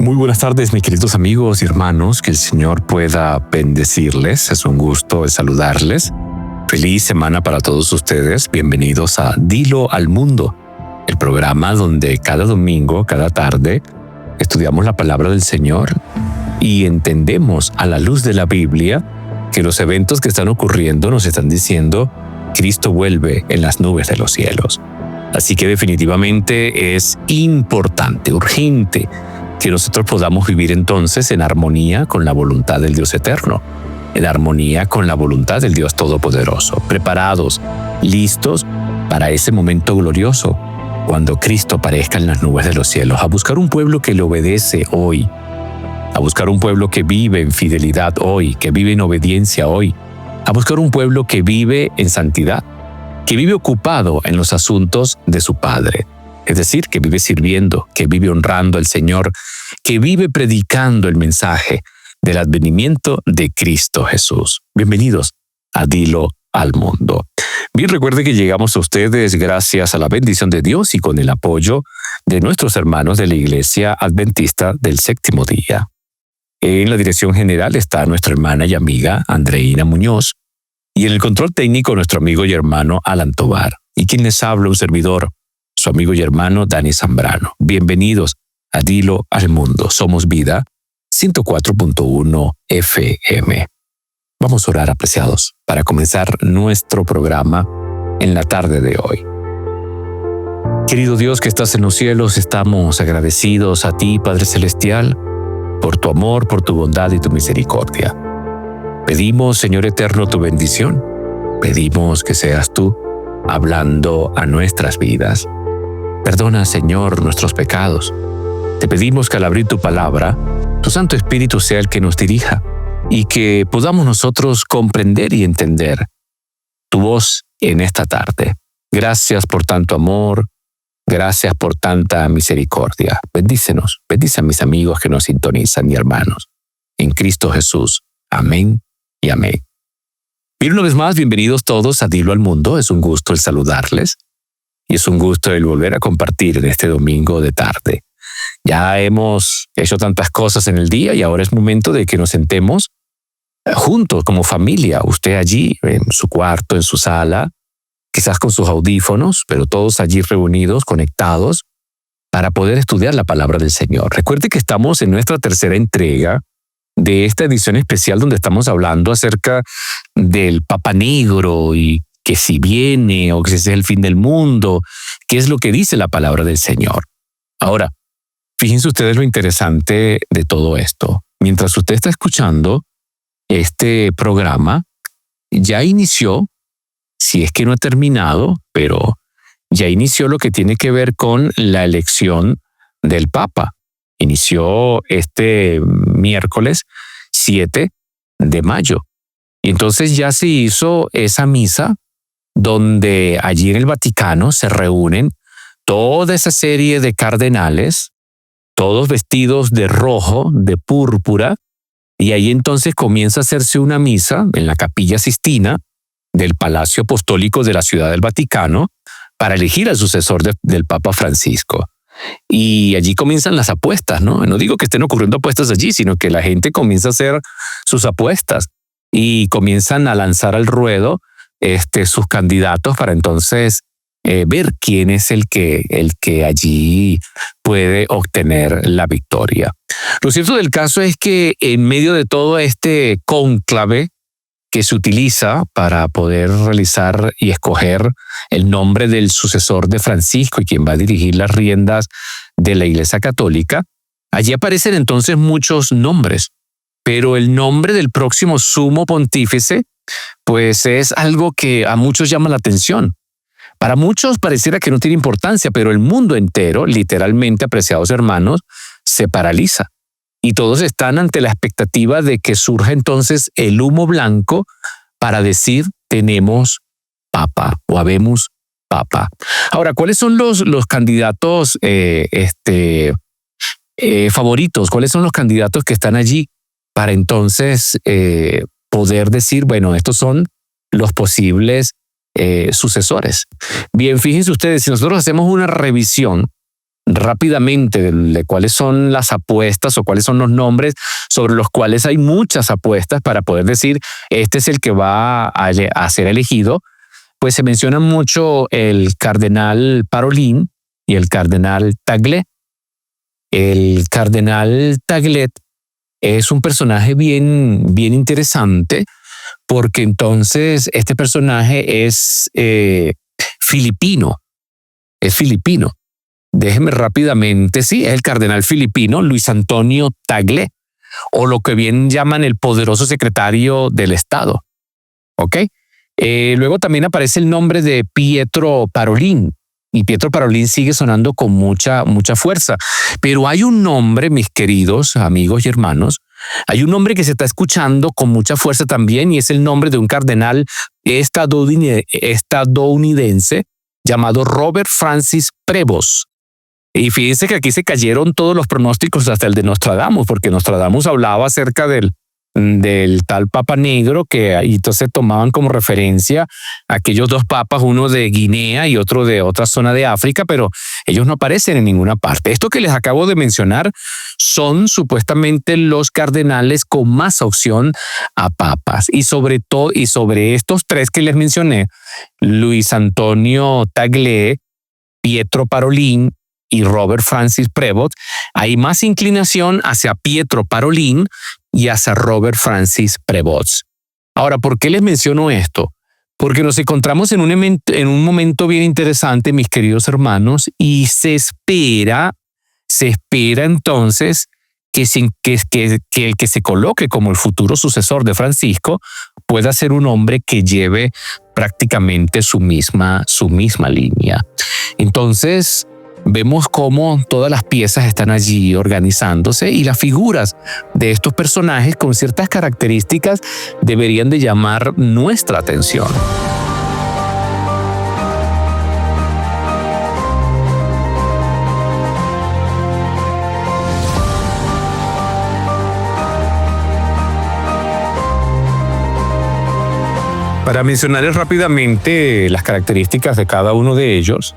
Muy buenas tardes, mis queridos amigos y hermanos. Que el Señor pueda bendecirles. Es un gusto el saludarles. Feliz semana para todos ustedes. Bienvenidos a Dilo al Mundo, el programa donde cada domingo, cada tarde, estudiamos la palabra del Señor y entendemos a la luz de la Biblia que los eventos que están ocurriendo nos están diciendo Cristo vuelve en las nubes de los cielos. Así que definitivamente es importante, urgente, que nosotros podamos vivir entonces en armonía con la voluntad del Dios eterno, en armonía con la voluntad del Dios todopoderoso, preparados, listos para ese momento glorioso, cuando Cristo aparezca en las nubes de los cielos, a buscar un pueblo que le obedece hoy, a buscar un pueblo que vive en fidelidad hoy, que vive en obediencia hoy, a buscar un pueblo que vive en santidad, que vive ocupado en los asuntos de su Padre. Es decir, que vive sirviendo, que vive honrando al Señor, que vive predicando el mensaje del advenimiento de Cristo Jesús. Bienvenidos a Dilo al Mundo. Bien, recuerde que llegamos a ustedes gracias a la bendición de Dios y con el apoyo de nuestros hermanos de la Iglesia Adventista del Séptimo Día. En la dirección general está nuestra hermana y amiga Andreina Muñoz y en el control técnico nuestro amigo y hermano Alan Tobar. Y quien les habla, un servidor, su amigo y hermano Dani Zambrano. Bienvenidos a Dilo al Mundo. Somos Vida 104.1 FM. Vamos a orar, apreciados, para comenzar nuestro programa en la tarde de hoy. Querido Dios que estás en los cielos, estamos agradecidos a ti, Padre Celestial, por tu amor, por tu bondad y tu misericordia. Pedimos, Señor eterno, tu bendición. Pedimos que seas tú hablando a nuestras vidas. Perdona, Señor, nuestros pecados. Te pedimos que al abrir tu palabra, tu Santo Espíritu sea el que nos dirija y que podamos nosotros comprender y entender tu voz en esta tarde. Gracias por tanto amor, gracias por tanta misericordia. Bendícenos, bendice a mis amigos que nos sintonizan y hermanos. En Cristo Jesús. Amén y amén. Bien, una vez más, bienvenidos todos a Dilo al Mundo. Es un gusto el saludarles. Y es un gusto el volver a compartir en este domingo de tarde. Ya hemos hecho tantas cosas en el día y ahora es momento de que nos sentemos juntos como familia. Usted allí en su cuarto, en su sala, quizás con sus audífonos, pero todos allí reunidos, conectados, para poder estudiar la palabra del Señor. Recuerde que estamos en nuestra tercera entrega de esta edición especial donde estamos hablando acerca del Papa Negro y que si viene o que si es el fin del mundo, qué es lo que dice la palabra del Señor. Ahora, fíjense ustedes lo interesante de todo esto. Mientras usted está escuchando este programa, ya inició, si es que no ha terminado, pero ya inició lo que tiene que ver con la elección del Papa. Inició este miércoles 7 de mayo. Y entonces ya se hizo esa misa donde allí en el Vaticano se reúnen toda esa serie de cardenales, todos vestidos de rojo, de púrpura, y ahí entonces comienza a hacerse una misa en la Capilla Sistina del Palacio Apostólico de la Ciudad del Vaticano para elegir al sucesor del Papa Francisco. Y allí comienzan las apuestas, ¿no? No digo que estén ocurriendo apuestas allí, sino que la gente comienza a hacer sus apuestas y comienzan a lanzar al ruedo sus candidatos para entonces ver quién es el que allí puede obtener la victoria. Lo cierto del caso es que en medio de todo este cónclave que se utiliza para poder realizar y escoger el nombre del sucesor de Francisco y quien va a dirigir las riendas de la Iglesia Católica, allí aparecen entonces muchos nombres, pero el nombre del próximo sumo pontífice pues es algo que a muchos llama la atención. Para muchos pareciera que no tiene importancia, pero el mundo entero, literalmente, apreciados hermanos, se paraliza. Y todos están ante la expectativa de que surja entonces el humo blanco para decir tenemos papa o habemos papa. Ahora, ¿cuáles son los candidatos favoritos? ¿Cuáles son los candidatos que están allí para entonces poder decir, bueno, estos son los posibles sucesores? Bien, fíjense ustedes, si nosotros hacemos una revisión rápidamente de cuáles son las apuestas o cuáles son los nombres sobre los cuales hay muchas apuestas para poder decir este es el que va a ser elegido, pues se menciona mucho el cardenal Parolin y el cardenal Tagle. El cardenal Taglet es un personaje bien interesante porque entonces este personaje es filipino. Es filipino. Déjeme rápidamente, sí, es el cardenal filipino Luis Antonio Tagle, o lo que bien llaman el poderoso secretario del Estado. ¿Ok? Luego también aparece el nombre de Pietro Parolin, y Pietro Parolin sigue sonando con mucha fuerza. Pero hay un nombre, mis queridos amigos y hermanos, hay un nombre que se está escuchando con mucha fuerza también, y es el nombre de un cardenal estadounidense llamado Robert Francis Prevost. Y fíjense que aquí se cayeron todos los pronósticos, hasta el de Nostradamus, porque Nostradamus hablaba acerca del tal Papa Negro, que entonces tomaban como referencia a aquellos dos papas, uno de Guinea y otro de otra zona de África, pero ellos no aparecen en ninguna parte. Esto que les acabo de mencionar son supuestamente los cardenales con más opción a papas. Y sobre estos tres que les mencioné, Luis Antonio Tagle, Pietro Parolin y Robert Francis Prevost, hay más inclinación hacia Pietro Parolin y hacia Robert Francis Prevost. Ahora, ¿por qué les menciono esto? Porque nos encontramos en un momento bien interesante, mis queridos hermanos, y se espera entonces que el que se coloque como el futuro sucesor de Francisco pueda ser un hombre que lleve prácticamente su misma línea. Entonces, vemos cómo todas las piezas están allí organizándose, y las figuras de estos personajes con ciertas características deberían de llamar nuestra atención. Para mencionarles rápidamente las características de cada uno de ellos,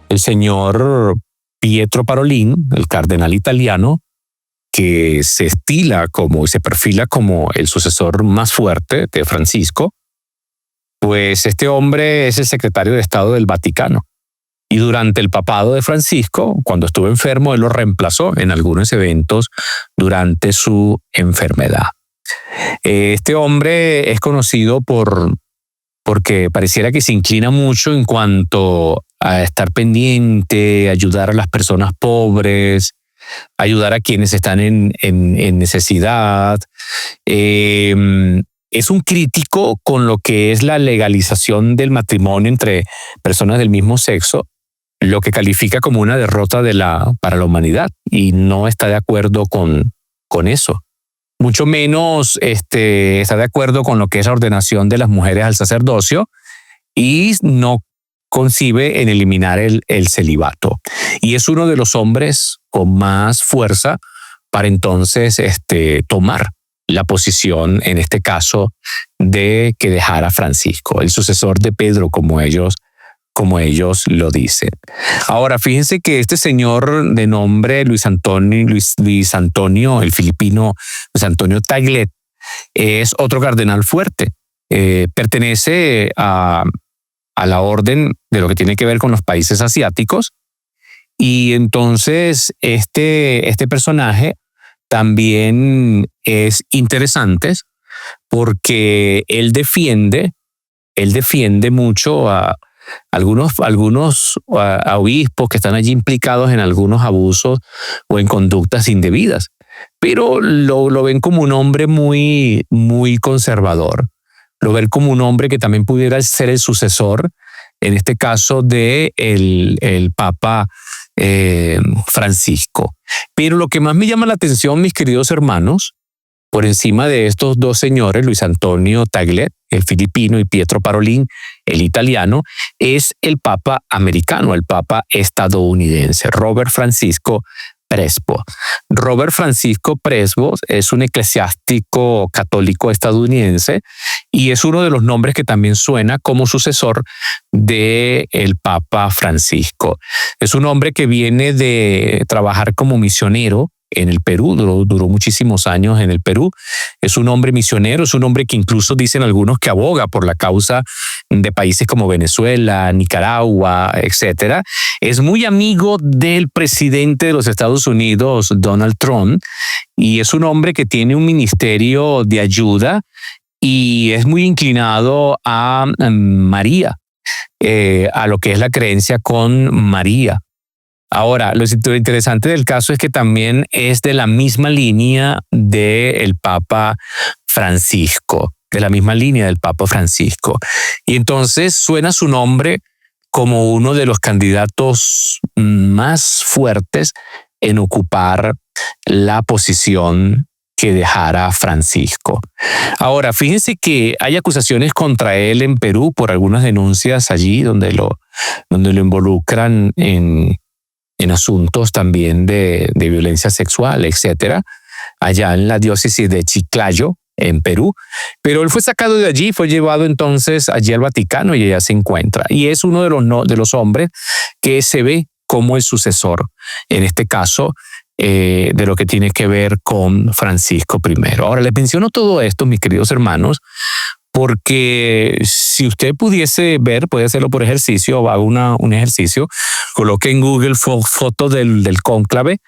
el señor Pietro Parolin, el cardenal italiano, que se perfila como el sucesor más fuerte de Francisco, pues este hombre es el secretario de Estado del Vaticano. Y durante el papado de Francisco, cuando estuvo enfermo, él lo reemplazó en algunos eventos durante su enfermedad. Este hombre es conocido porque pareciera que se inclina mucho en cuanto a estar pendiente, ayudar a las personas pobres, ayudar a quienes están en necesidad. Es un crítico con lo que es la legalización del matrimonio entre personas del mismo sexo, lo que califica como una derrota para la humanidad, y no está de acuerdo con eso. Mucho menos está de acuerdo con lo que es la ordenación de las mujeres al sacerdocio, y no concibe en eliminar el celibato. Y es uno de los hombres con más fuerza para entonces tomar la posición, en este caso, de que dejara a Francisco, el sucesor de Pedro, como ellos lo dicen. Ahora, fíjense que este señor de nombre Luis Antonio, el filipino Luis Antonio Tagle, es otro cardenal fuerte. Pertenece a la orden de lo que tiene que ver con los países asiáticos, y entonces este personaje también es interesante porque él defiende mucho a algunos obispos que están allí implicados en algunos abusos o en conductas indebidas, pero lo ven como un hombre muy conservador. Lo ven como un hombre que también pudiera ser el sucesor, en este caso, de el Papa Francisco. Pero lo que más me llama la atención, mis queridos hermanos, por encima de estos dos señores, Luis Antonio Tagle, el filipino, y Pietro Parolin, el italiano, es el Papa americano, el Papa estadounidense, Robert Francisco Prevost. Robert Francisco Prevost es un eclesiástico católico estadounidense y es uno de los nombres que también suena como sucesor del Papa Francisco. Es un hombre que viene de trabajar como misionero en el Perú, duró muchísimos años en el Perú. Es un hombre misionero, es un hombre que incluso dicen algunos que aboga por la causa de países como Venezuela, Nicaragua, etcétera. Es muy amigo del presidente de los Estados Unidos, Donald Trump, y es un hombre que tiene un ministerio de ayuda y es muy inclinado a María, a lo que es la creencia con María. Ahora, lo interesante del caso es que también es de la misma línea del Papa Francisco, Y entonces suena su nombre como uno de los candidatos más fuertes en ocupar la posición que dejara Francisco. Ahora, fíjense que hay acusaciones contra él en Perú por algunas denuncias allí donde lo involucran en asuntos también de violencia sexual, etcétera, allá en la diócesis de Chiclayo, en Perú. Pero él fue sacado de allí, fue llevado entonces allí al Vaticano y allá se encuentra. Y es uno de los hombres que se ve como el sucesor, en este caso, de lo que tiene que ver con Francisco I. Ahora, les menciono todo esto, mis queridos hermanos, porque si usted pudiese ver, puede hacerlo por ejercicio o haga un ejercicio, coloque en Google fotos del cónclave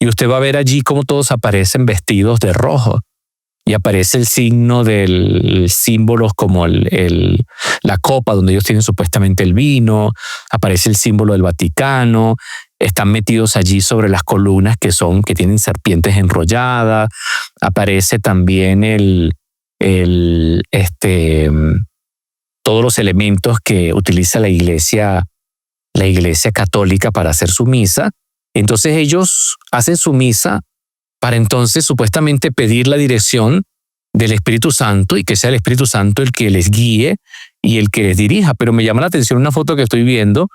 y usted va a ver allí cómo todos aparecen vestidos de rojo y aparece el signo del símbolos como la copa donde ellos tienen supuestamente el vino, aparece el símbolo del Vaticano, están metidos allí sobre las columnas que tienen serpientes enrolladas, aparece también todos los elementos que utiliza la iglesia católica para hacer su misa. Entonces ellos hacen su misa para entonces supuestamente pedir la dirección del Espíritu Santo y que sea el Espíritu Santo el que les guíe y el que les dirija. Pero me llama la atención una foto que estoy viendo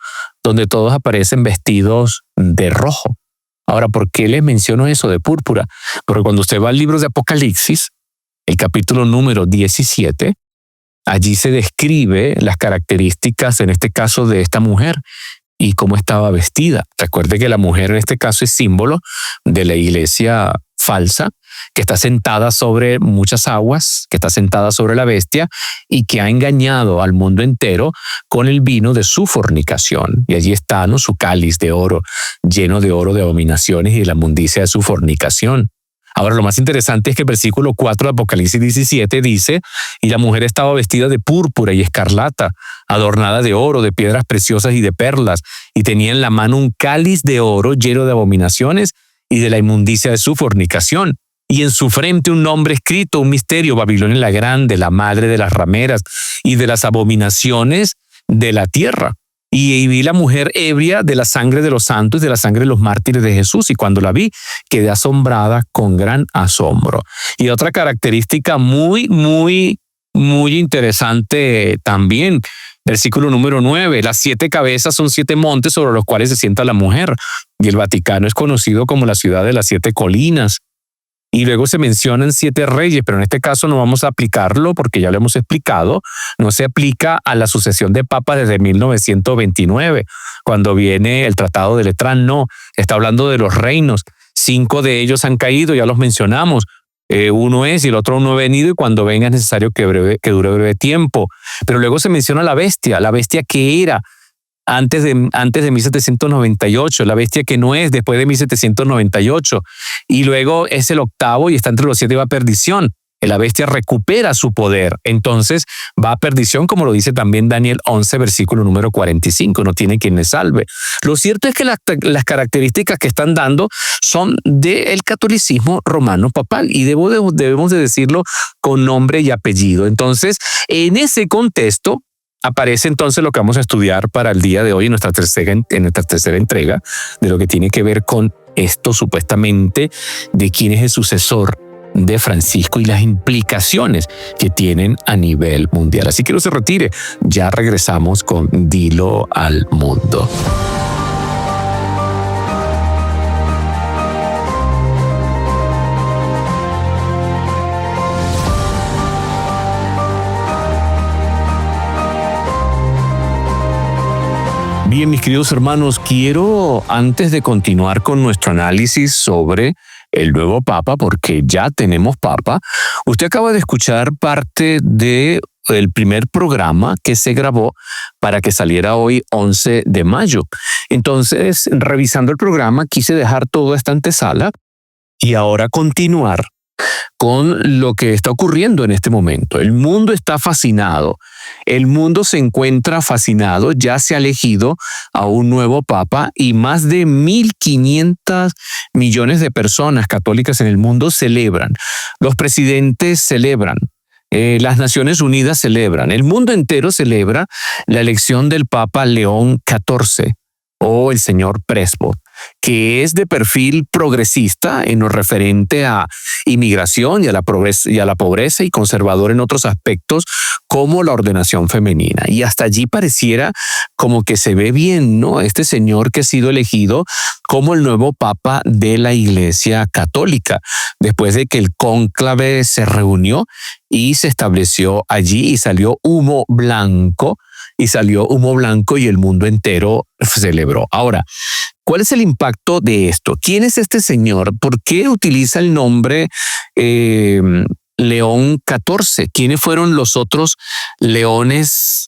donde todos aparecen vestidos de rojo. Ahora, ¿por qué les menciono eso de púrpura? Porque cuando usted va al libro de Apocalipsis, el capítulo número 17, allí se describe las características, en este caso, de esta mujer y cómo estaba vestida. Recuerde que la mujer en este caso es símbolo de la iglesia falsa, que está sentada sobre muchas aguas, que está sentada sobre la bestia y que ha engañado al mundo entero con el vino de su fornicación. Y allí está, ¿no?, su cáliz de oro, lleno de oro de abominaciones y de la inmundicia de su fornicación. Ahora, lo más interesante es que el versículo 4 de Apocalipsis 17 dice: y la mujer estaba vestida de púrpura y escarlata, adornada de oro, de piedras preciosas y de perlas, y tenía en la mano un cáliz de oro lleno de abominaciones y de la inmundicia de su fornicación. Y en su frente un nombre escrito, un misterio: Babilonia la Grande, la madre de las rameras y de las abominaciones de la tierra. Y vi la mujer ebria de la sangre de los santos y de la sangre de los mártires de Jesús. Y cuando la vi, quedé asombrada con gran asombro. Y otra característica muy, muy, muy interesante también, versículo número 9, las 7 cabezas son 7 montes sobre los cuales se sienta la mujer. Y el Vaticano es conocido como la ciudad de las 7 colinas. Y luego se mencionan 7 reyes, pero en este caso no vamos a aplicarlo porque ya lo hemos explicado. No se aplica a la sucesión de papas desde 1929, cuando viene el Tratado de Letrán. No, está hablando de los reinos. 5 de ellos han caído, ya los mencionamos. Uno es y el otro no ha venido, y cuando venga es necesario que dure breve tiempo. Pero luego se menciona la bestia que era antes de 1798, la bestia que no es después de 1798, y luego es el 8º y está entre los 7 y va a perdición. La bestia recupera su poder, entonces va a perdición, como lo dice también Daniel 11, versículo número 45, no tiene quien le salve. Lo cierto es que las características que están dando son del catolicismo romano papal, y debemos de decirlo con nombre y apellido. Entonces, en ese contexto, aparece entonces lo que vamos a estudiar para el día de hoy en nuestra tercera entrega de lo que tiene que ver con esto supuestamente de quién es el sucesor de Francisco y las implicaciones que tienen a nivel mundial. Así que no se retire, ya regresamos con Dilo al Mundo. Bien, mis queridos hermanos, quiero, antes de continuar con nuestro análisis sobre el nuevo Papa, porque ya tenemos Papa, usted acaba de escuchar parte del primer programa que se grabó para que saliera hoy 11 de mayo. Entonces, revisando el programa, quise dejar toda esta antesala y ahora continuar con lo que está ocurriendo en este momento. El mundo está fascinado. El mundo se encuentra fascinado. Ya se ha elegido a un nuevo papa y más de 1.500 millones de personas católicas en el mundo celebran. Los presidentes celebran. Las Naciones Unidas celebran. El mundo entero celebra la elección del Papa León XIV o el señor Presbo, que es de perfil progresista en lo referente a inmigración y a la pobreza y conservador en otros aspectos como la ordenación femenina. Y hasta allí pareciera como que se ve bien, ¿no? Este señor que ha sido elegido como el nuevo papa de la Iglesia Católica, después de que el cónclave se reunió y se estableció allí y salió humo blanco y el mundo entero celebró. Ahora, ¿cuál es el impacto de esto? ¿Quién es este señor? ¿Por qué utiliza el nombre León XIV? ¿Quiénes fueron los otros leones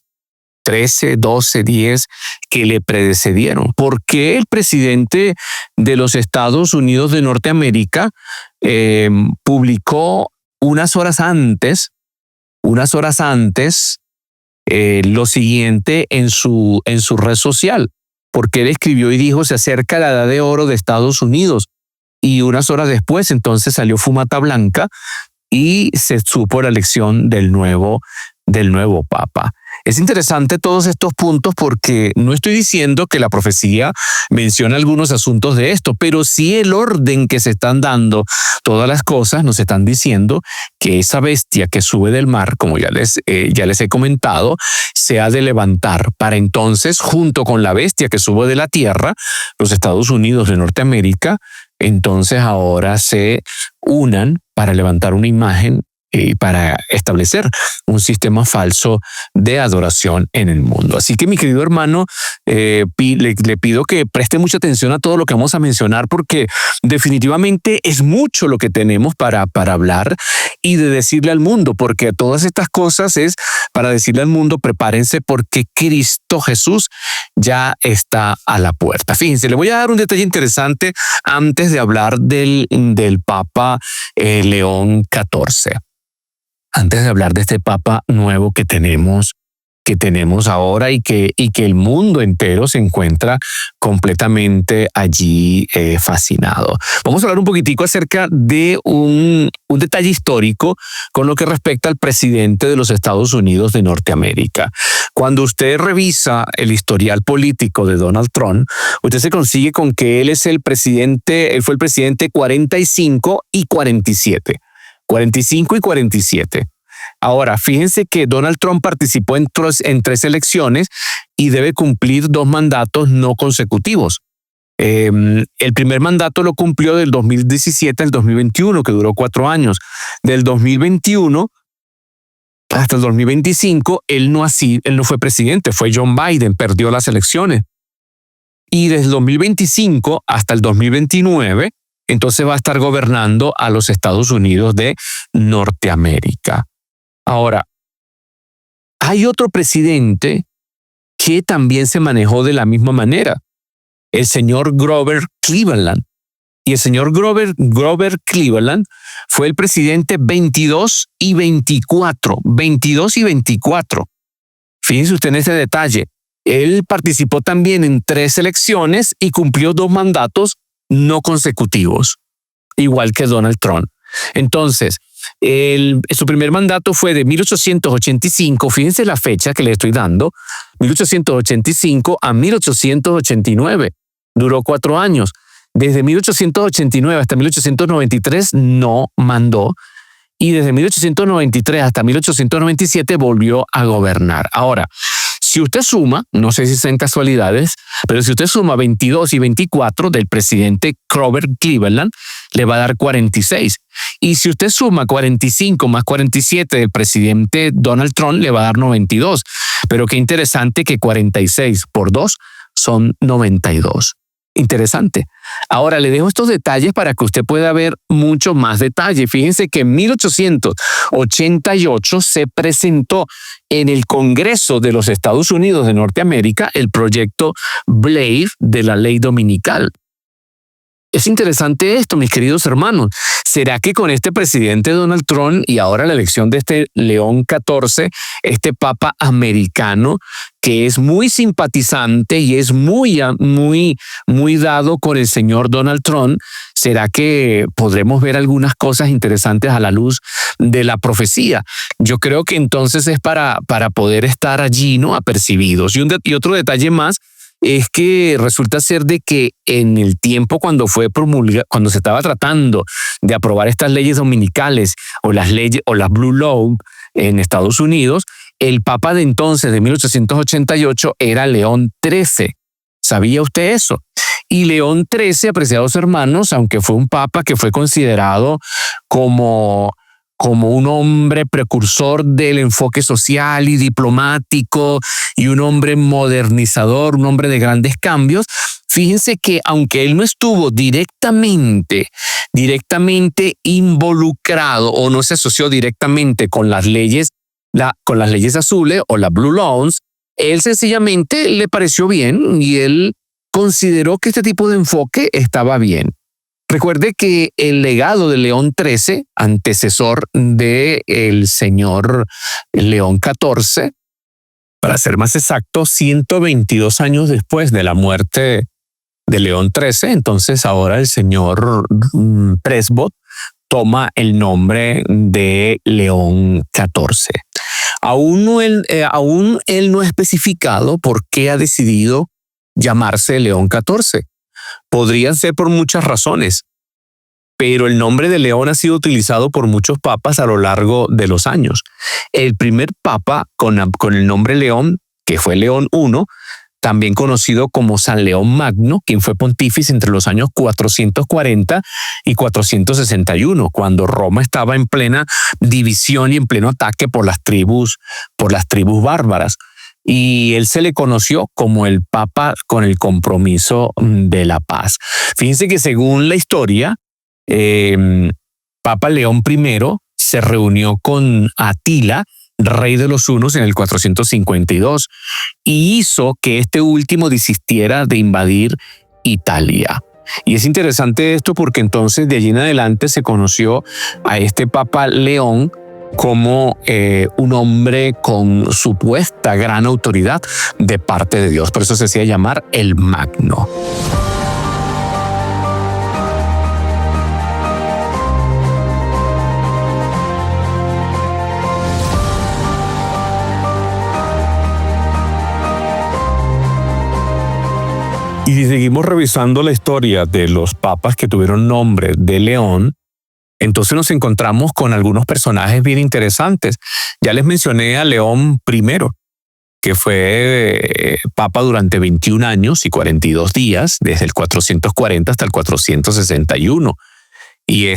13, 12, 10 que le precedieron? ¿Por qué el presidente de los Estados Unidos de Norteamérica publicó unas horas antes, lo siguiente en su red social? Porque él escribió y dijo: se acerca la edad de oro de Estados Unidos. Y unas horas después entonces salió fumata blanca y se supo la elección del nuevo papa. Es interesante todos estos puntos porque no estoy diciendo que la profecía menciona algunos asuntos de esto, pero sí el orden que se están dando todas las cosas nos están diciendo que esa bestia que sube del mar, como ya les he comentado, se ha de levantar para entonces, junto con la bestia que sube de la tierra, los Estados Unidos de Norteamérica, entonces ahora se unan para levantar una imagen y para establecer un sistema falso de adoración en el mundo. Así que, mi querido hermano, le pido que preste mucha atención a todo lo que vamos a mencionar, porque definitivamente es mucho lo que tenemos para hablar y de decirle al mundo, porque todas estas cosas es para decirle al mundo: prepárense porque Cristo Jesús ya está a la puerta. Fíjense, le voy a dar un detalle interesante antes de hablar del Papa León XIV. Antes de hablar de este Papa nuevo que tenemos ahora y que el mundo entero se encuentra completamente allí fascinado. Vamos a hablar un poquitico acerca de un detalle histórico con lo que respecta al presidente de los Estados Unidos de Norteamérica. Cuando usted revisa el historial político de Donald Trump, usted se consigue con que él fue el presidente 45 y 47. 45 y 47. Ahora, fíjense que Donald Trump participó en 3 elecciones y debe cumplir 2 mandatos no consecutivos. El primer mandato lo cumplió del 2017 al 2021, que duró 4 años. Del 2021 hasta el 2025, él no fue presidente, fue John Biden, perdió las elecciones. Y desde el 2025 hasta el 2029, entonces va a estar gobernando a los Estados Unidos de Norteamérica. Ahora, hay otro presidente que también se manejó de la misma manera, el señor Grover Cleveland. Y el señor Grover Cleveland fue el presidente 22 y 24. 22 y 24. Fíjense usted en este detalle. Él participó también en 3 elecciones y cumplió 2 mandatos no consecutivos, igual que Donald Trump. Entonces, su primer mandato fue de 1885, fíjense la fecha que le estoy dando, 1885 a 1889, duró 4 años. Desde 1889 hasta 1893 no mandó, y desde 1893 hasta 1897 volvió a gobernar. Ahora, si usted suma, no sé si sean casualidades, pero si usted suma 22 y 24 del presidente Grover Cleveland, le va a dar 46. Y si usted suma 45 más 47 del presidente Donald Trump, le va a dar 92. Pero qué interesante que 46 por 2 son 92. Interesante. Ahora le dejo estos detalles para que usted pueda ver mucho más detalle. Fíjense que en 1888 se presentó en el Congreso de los Estados Unidos de Norteamérica el proyecto Blade de la ley dominical. Es interesante esto, mis queridos hermanos. ¿Será que con este presidente Donald Trump y ahora la elección de este León XIV, este papa americano, que es muy simpatizante y es muy dado con el señor Donald Trump, será que podremos ver algunas cosas interesantes a la luz de la profecía? Yo creo que entonces es para poder estar allí, ¿no?, apercibidos. Y otro detalle más es que resulta ser de que en el tiempo cuando cuando se estaba tratando de aprobar estas leyes dominicales o las Blue Law en Estados Unidos, el papa de entonces, de 1888, era León XIII. ¿Sabía usted eso? Y León XIII, apreciados hermanos, aunque fue un papa que fue considerado como un hombre precursor del enfoque social y diplomático y un hombre modernizador, un hombre de grandes cambios, fíjense que aunque él no estuvo directamente involucrado o no se asoció directamente con las leyes azules o las Blue Laws, él sencillamente le pareció bien y él consideró que este tipo de enfoque estaba bien. Recuerde que el legado de León XIII, antecesor del señor León XIV, para ser más exacto, 122 años después de la muerte de León XIII, entonces ahora el señor Presbot toma el nombre de León XIV. Aún él no ha especificado por qué ha decidido llamarse León XIV. Podrían ser por muchas razones, pero el nombre de León ha sido utilizado por muchos papas a lo largo de los años. El primer papa con el nombre León, que fue León I, también conocido como San León Magno, quien fue pontífice entre los años 440 y 461, cuando Roma estaba en plena división y en pleno ataque por las tribus bárbaras. Y él se le conoció como el Papa con el compromiso de la paz. Fíjense que según la historia, Papa León I se reunió con Atila, rey de los hunos, en el 452 y hizo que este último desistiera de invadir Italia. Y es interesante esto porque entonces de allí en adelante se conoció a este Papa León como un hombre con supuesta gran autoridad de parte de Dios. Por eso se hacía llamar el Magno. Y si seguimos revisando la historia de los papas que tuvieron nombre de León, entonces nos encontramos con algunos personajes bien interesantes. Ya les mencioné a León I, que fue papa durante 21 años y 42 días, desde el 440 hasta el 461. Y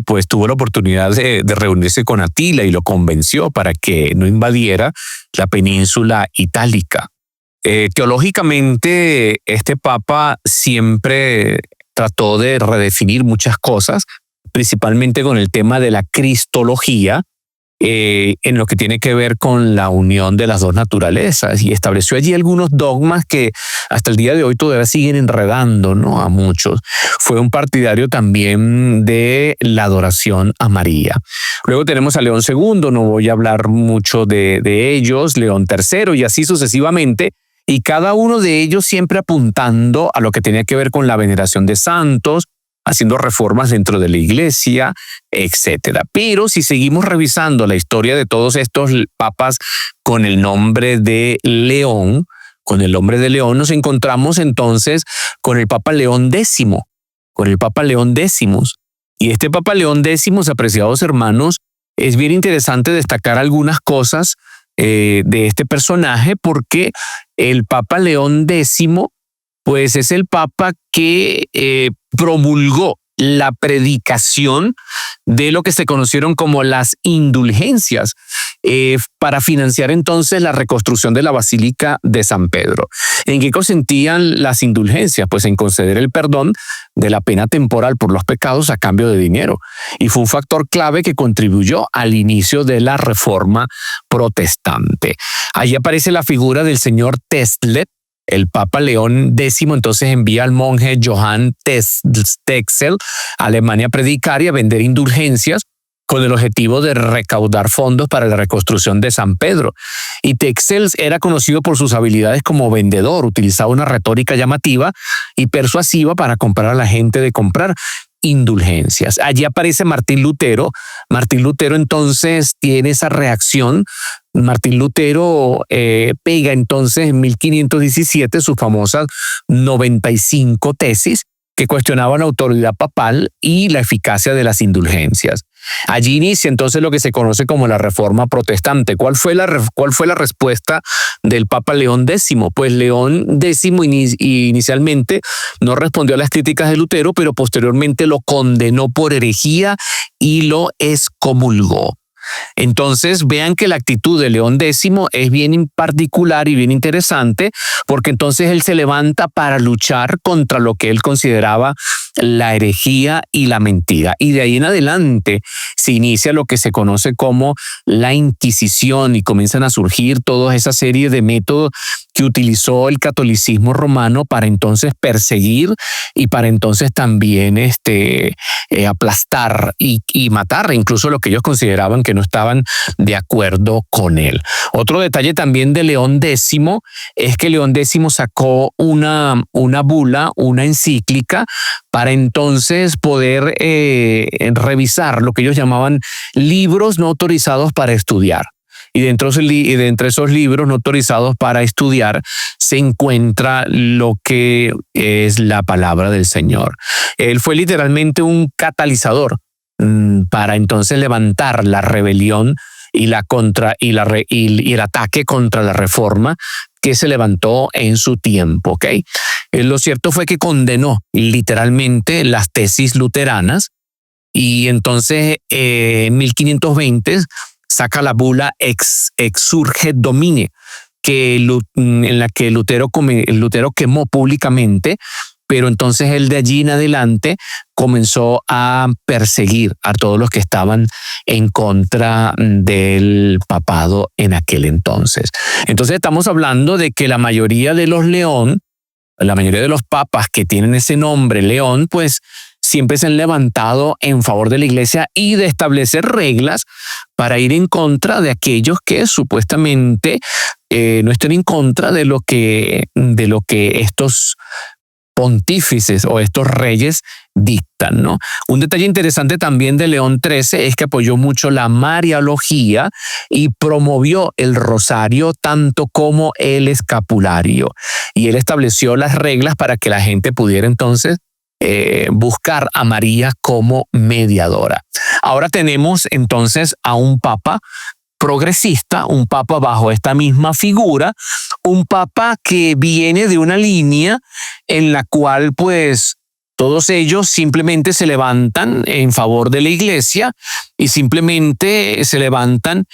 pues tuvo la oportunidad de reunirse con Atila y lo convenció para que no invadiera la península itálica. Teológicamente, este papa siempre trató de redefinir muchas cosas, principalmente con el tema de la cristología, en lo que tiene que ver con la unión de las dos naturalezas, y estableció allí algunos dogmas que hasta el día de hoy todavía siguen enredando, ¿no?, a muchos. Fue un partidario también de la adoración a María. Luego tenemos a León II, no voy a hablar mucho de ellos, León III y así sucesivamente, y cada uno de ellos siempre apuntando a lo que tenía que ver con la veneración de santos, haciendo reformas dentro de la iglesia, etcétera. Pero si seguimos revisando la historia de todos estos papas con el nombre de León, nos encontramos entonces con el Papa León X, Y este Papa León X, apreciados hermanos, es bien interesante destacar algunas cosas de este personaje, porque el Papa León X pues es el papa que promulgó la predicación de lo que se conocieron como las indulgencias. para financiar entonces la reconstrucción de la Basílica de San Pedro. ¿En qué consistían las indulgencias? Pues en conceder el perdón de la pena temporal por los pecados a cambio de dinero. Y fue un factor clave que contribuyó al inicio de la Reforma Protestante. Allí aparece la figura del señor Texel. El Papa León X entonces envía al monje Johann Texel a Alemania a predicar y a vender indulgencias con el objetivo de recaudar fondos para la reconstrucción de San Pedro. Y Texel era conocido por sus habilidades como vendedor, utilizaba una retórica llamativa y persuasiva para comprar a la gente de comprar indulgencias. Allí aparece Martín Lutero. Martín Lutero entonces tiene esa reacción. Martín Lutero pega entonces en 1517 sus famosas 95 tesis que cuestionaban la autoridad papal y la eficacia de las indulgencias. Allí inicia entonces lo que se conoce como la Reforma Protestante. ¿Cuál fue la respuesta del Papa León X? Pues León X inicialmente no respondió a las críticas de Lutero, pero posteriormente lo condenó por herejía y lo excomulgó. Entonces vean que la actitud de León X es bien particular y bien interesante, porque entonces él se levanta para luchar contra lo que él consideraba la herejía y la mentira. Y de ahí en adelante se inicia lo que se conoce como la Inquisición y comienzan a surgir toda esa serie de métodos que utilizó el catolicismo romano para entonces perseguir y para entonces también aplastar y matar incluso lo que ellos consideraban que no estaban de acuerdo con él. Otro detalle también de León X es que León X sacó una bula, una encíclica, para entonces poder revisar lo que ellos llamaban libros no autorizados para estudiar. Y dentro de esos libros no autorizados para estudiar se encuentra lo que es la palabra del Señor. Él fue literalmente un catalizador para entonces levantar la rebelión y el ataque contra la reforma que se levantó en su tiempo. ¿Okay? Lo cierto fue que condenó literalmente las tesis luteranas y entonces en 1520 saca la bula Exsurget Domine, en la que Lutero quemó públicamente, pero entonces él de allí en adelante comenzó a perseguir a todos los que estaban en contra del papado en aquel entonces. Entonces estamos hablando de que la mayoría de los papas que tienen ese nombre, León, pues siempre se han levantado en favor de la iglesia y de establecer reglas para ir en contra de aquellos que supuestamente no estén en contra de lo que estos pontífices o estos reyes dictan, ¿no? Un detalle interesante también de León XIII es que apoyó mucho la mariología y promovió el rosario tanto como el escapulario. Y él estableció las reglas para que la gente pudiera entonces buscar a María como mediadora. Ahora tenemos entonces a un papa progresista, un papa bajo esta misma figura, un papa que viene de una línea en la cual pues todos ellos simplemente se levantan en favor de la iglesia y simplemente se levantan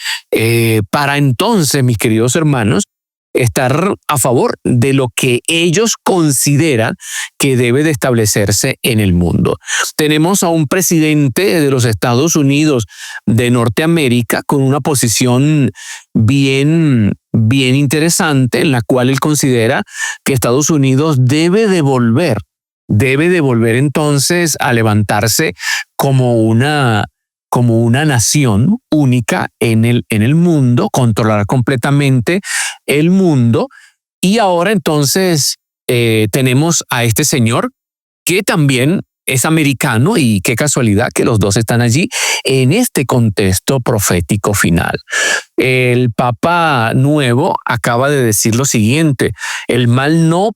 para entonces, mis queridos hermanos, estar a favor de lo que ellos consideran que debe de establecerse en el mundo. Tenemos a un presidente de los Estados Unidos de Norteamérica con una posición bien interesante en la cual él considera que Estados Unidos debe de volver entonces a levantarse como una nación única en el mundo, controlar completamente el mundo. Y ahora entonces tenemos a este señor que también es americano y qué casualidad que los dos están allí en este contexto profético final. El Papa nuevo acaba de decir lo siguiente: el mal no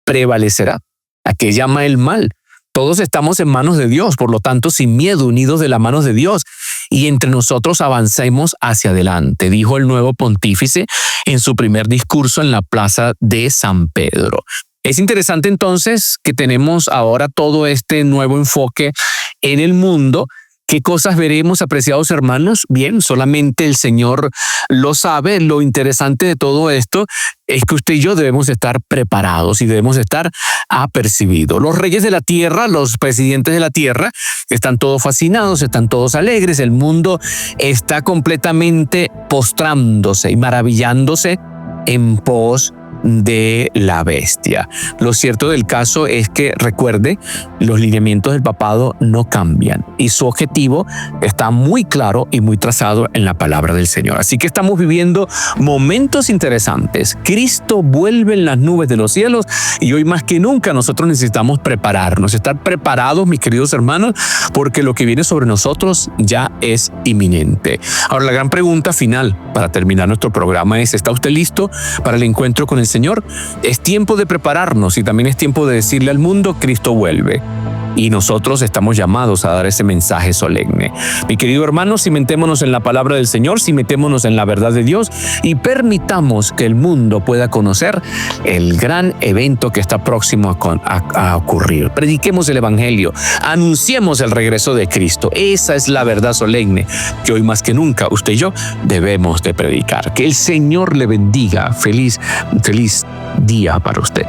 prevalecerá. ¿A qué llama el mal? Todos estamos en manos de Dios, por lo tanto, sin miedo, unidos de las manos de Dios, y entre nosotros avancemos hacia adelante, dijo el nuevo pontífice en su primer discurso en la plaza de San Pedro. Es interesante entonces que tenemos ahora todo este nuevo enfoque en el mundo ¿Qué cosas veremos, apreciados hermanos? Bien, solamente el Señor lo sabe. Lo interesante de todo esto es que usted y yo debemos estar preparados y debemos estar apercibidos. Los reyes de la tierra, los presidentes de la tierra, están todos fascinados, están todos alegres. El mundo está completamente postrándose y maravillándose en pos de la bestia. Lo cierto del caso es que, recuerde, los lineamientos del papado no cambian y su objetivo está muy claro y muy trazado en la palabra del Señor. Así que estamos viviendo momentos interesantes. Cristo vuelve en las nubes de los cielos y hoy más que nunca nosotros necesitamos prepararnos, estar preparados, mis queridos hermanos, porque lo que viene sobre nosotros ya es inminente. Ahora, la gran pregunta final para terminar nuestro programa es: ¿está usted listo para el encuentro con el Señor? Es tiempo de prepararnos y también es tiempo de decirle al mundo: Cristo vuelve. Y nosotros estamos llamados a dar ese mensaje solemne. Mi querido hermano, cimentémonos en la palabra del Señor, cimentémonos en la verdad de Dios y permitamos que el mundo pueda conocer el gran evento que está próximo a ocurrir. Prediquemos el Evangelio, anunciemos el regreso de Cristo. Esa es la verdad solemne que hoy más que nunca usted y yo debemos de predicar. Que el Señor le bendiga. Feliz día para usted.